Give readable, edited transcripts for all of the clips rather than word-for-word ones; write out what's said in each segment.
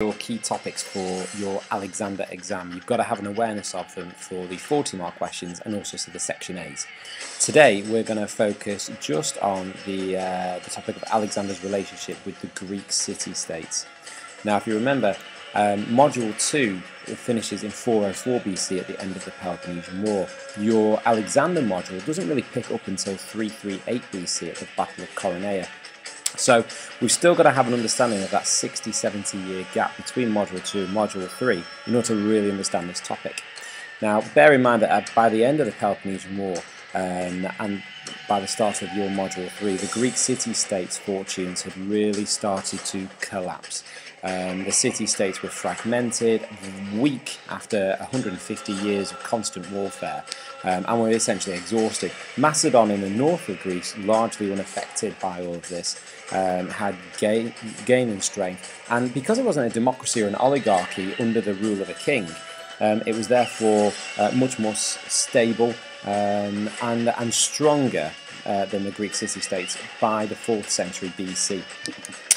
Your key topics for your Alexander exam. You've got to have an awareness of them for the 40-mark questions and also for the section A's. Today we're going to focus just on the topic of Alexander's relationship with the Greek city-states. Now, if you remember, Module 2 finishes in 404 BC at the end of the Peloponnesian War. Your Alexander module doesn't really pick up until 338 BC at the Battle of Chaeronea. So we've still got to have an understanding of that 60-70 year gap between Module 2 and Module 3 in order to really understand this topic. Now, bear in mind that by the end of the Peloponnesian War and by the start of your Module 3, the Greek city-states' fortunes had really started to collapse. The city-states were fragmented, weak after 150 years of constant warfare, and were essentially exhausted. Macedon in the north of Greece, largely unaffected by all of this, had gain in strength, and because it wasn't a democracy or an oligarchy under the rule of a king, it was therefore much more stable and stronger than the Greek city-states by the 4th century BC.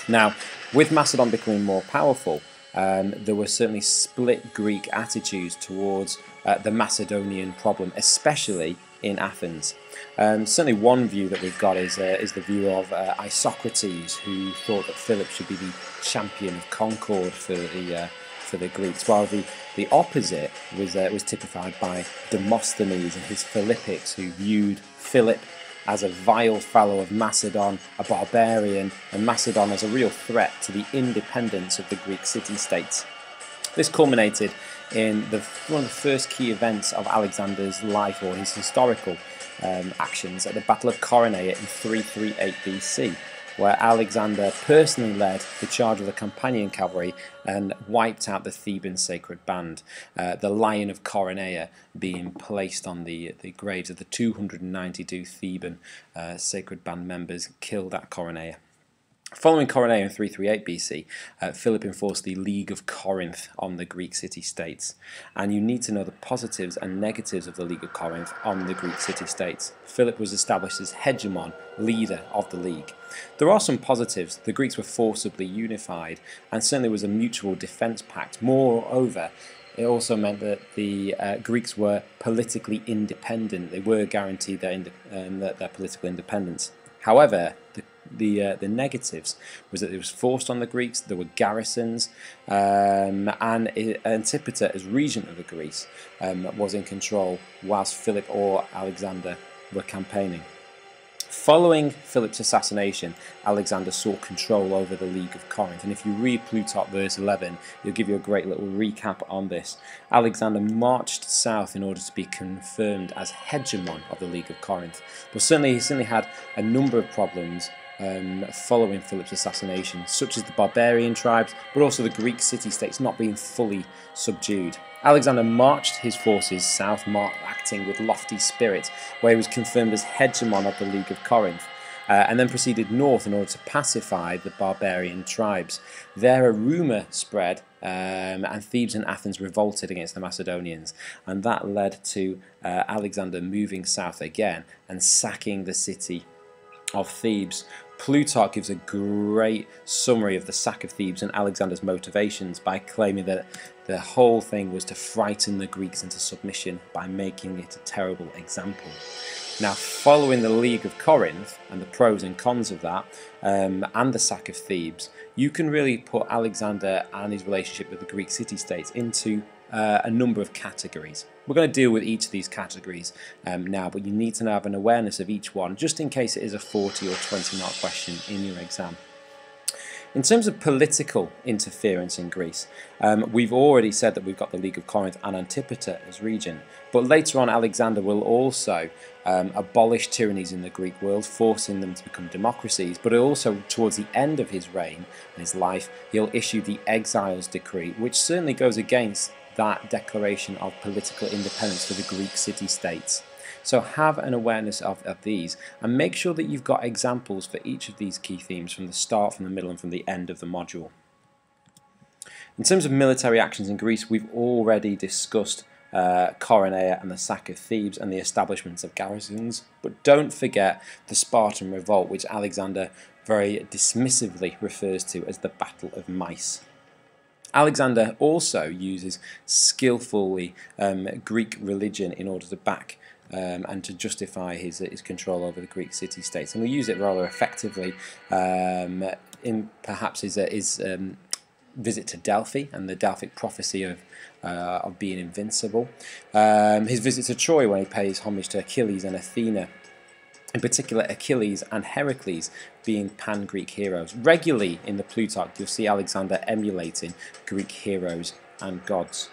Now, with Macedon becoming more powerful, there were certainly split Greek attitudes towards the Macedonian problem, especially in Athens. Certainly one view that we've got is the view of Isocrates, who thought that Philip should be the champion of concord for the Greeks, while the opposite was typified by Demosthenes and his Philippics, who viewed Philip as a vile fellow of Macedon, a barbarian, and Macedon as a real threat to the independence of the Greek city-states. This culminated in one of the first key events of Alexander's life, or his historical actions, at the Battle of Chaeronea in 338 BC, where Alexander personally led the charge of the Campanian cavalry and wiped out the Theban sacred band, the Lion of Chaeronea being placed on the graves of the 292 Theban sacred band members killed at Chaeronea. Following Chaeronea in 338 BC, Philip enforced the League of Corinth on the Greek city-states. And you need to know the positives and negatives of the League of Corinth on the Greek city-states. Philip was established as hegemon, leader of the League. There are some positives. The Greeks were forcibly unified, and certainly was a mutual defence pact. Moreover, it also meant that the Greeks were politically independent. They were guaranteed their political independence. However, the negatives was that it was forced on the Greeks. There were garrisons, and Antipater, as regent of the Greece, was in control whilst Philip or Alexander were campaigning. Following Philip's assassination, Alexander sought control over the League of Corinth, and if you read Plutarch verse 11, it'll give you a great little recap on this. Alexander marched south in order to be confirmed as hegemon of the League of Corinth, but he certainly had a number of problems following Philip's assassination, such as the barbarian tribes, but also the Greek city-states not being fully subdued. Alexander marched his forces south, acting with lofty spirit, where he was confirmed as hegemon of the League of Corinth, and then proceeded north in order to pacify the barbarian tribes. There a rumour spread, and Thebes and Athens revolted against the Macedonians, and that led to Alexander moving south again and sacking the city of Thebes. Plutarch gives a great summary of the sack of Thebes and Alexander's motivations by claiming that the whole thing was to frighten the Greeks into submission by making it a terrible example. Now, following the League of Corinth and the pros and cons of that, and the sack of Thebes, you can really put Alexander and his relationship with the Greek city-states into a number of categories. We're going to deal with each of these categories now, but you need to have an awareness of each one, just in case it is a 40 or 20-mark question in your exam. In terms of political interference in Greece, we've already said that we've got the League of Corinth and Antipater as regent, but later on Alexander will also abolish tyrannies in the Greek world, forcing them to become democracies, but also towards the end of his reign and his life, he'll issue the Exiles Decree, which certainly goes against that declaration of political independence for the Greek city-states. So have an awareness of these, and make sure that you've got examples for each of these key themes from the start, from the middle, and from the end of the module. In terms of military actions in Greece, we've already discussed Chaeronea and the sack of Thebes and the establishments of garrisons, but don't forget the Spartan revolt, which Alexander very dismissively refers to as the Battle of Myce. Alexander also uses skillfully Greek religion in order to back and to justify his control over the Greek city-states, and we use it rather effectively in perhaps his visit to Delphi and the Delphic prophecy of being invincible, his visit to Troy when he pays homage to Achilles and Athena, in particular Achilles and Heracles being pan-Greek heroes. Regularly in the Plutarch you'll see Alexander emulating Greek heroes and gods.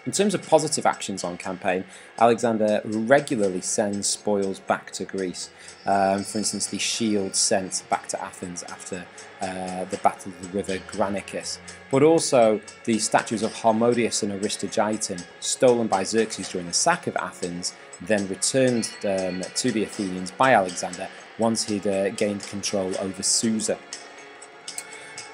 In terms of positive actions on campaign, Alexander regularly sends spoils back to Greece. For instance, the shield sent back to Athens after the Battle of the River Granicus, but also the statues of Harmodius and Aristogeiton, stolen by Xerxes during the sack of Athens, then returned to the Athenians by Alexander once he'd gained control over Susa.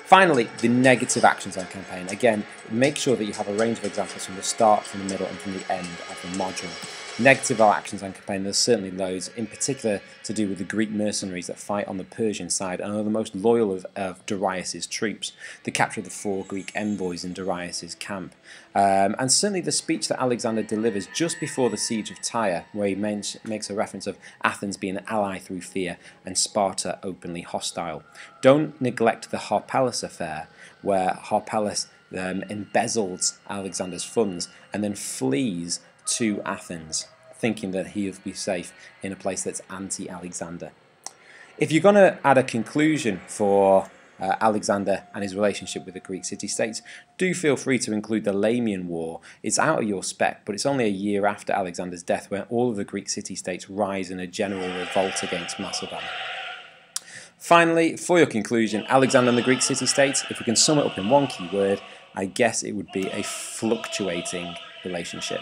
Finally, the negative actions on campaign. Again, make sure that you have a range of examples from the start, from the middle and from the end of the module. Negative actions on campaign, there's certainly loads, in particular to do with the Greek mercenaries that fight on the Persian side and are the most loyal of Darius' troops, the capture of the 4 Greek envoys in Darius' camp, and certainly the speech that Alexander delivers just before the siege of Tyre, where he makes a reference of Athens being an ally through fear and Sparta openly hostile. Don't neglect the Harpalus affair, where Harpalus embezzles Alexander's funds and then flees to Athens, thinking that he'll be safe in a place that's anti-Alexander. If you're going to add a conclusion for Alexander and his relationship with the Greek city-states, do feel free to include the Lamian War. It's out of your spec, but it's only a year after Alexander's death when all of the Greek city-states rise in a general revolt against Macedon. Finally, for your conclusion, Alexander and the Greek city-states, if we can sum it up in one key word, I guess it would be a fluctuating relationship.